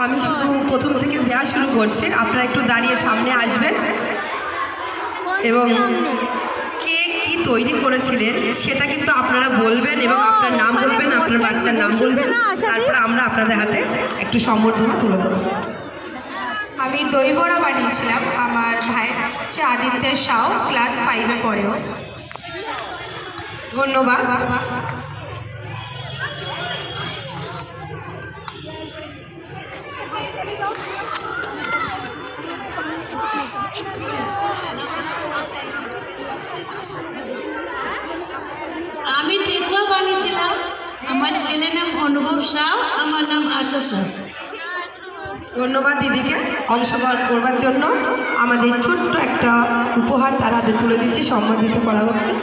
আমি শুধু প্রথম থেকে দেওয়া শুরু করছি, আপনারা একটু দাঁড়িয়ে সামনে আসবেন এবং কে কি তৈরি করেছিলেন সেটা কিন্তু আপনারা বলবেন এবং আপনার নাম বলবেন, আপনার বাচ্চার নাম বলবেন, তারপর আমরা আপনাদের হাতে একটু সম্বর্ধনা তুলে দেবো। আমি দই বড়া বানিয়েছিলাম, আমার ভাইয়ের হচ্ছে আদিত্য সাউ, ক্লাস 5-এ পড়েও। ধন্যবাদ। আমি ঠেকুয়া বানিয়েছিলাম, আমার ছেলের নাম অনুভব সাউ, আমার নাম আশা সাউ। ধন্যবাদ দিদিকে অংশগ্রহণ করবার জন্য। আমাদের ছোট্ট একটা উপহার তার হাতে তুলে দিচ্ছে, সম্মানিত করা হচ্ছে।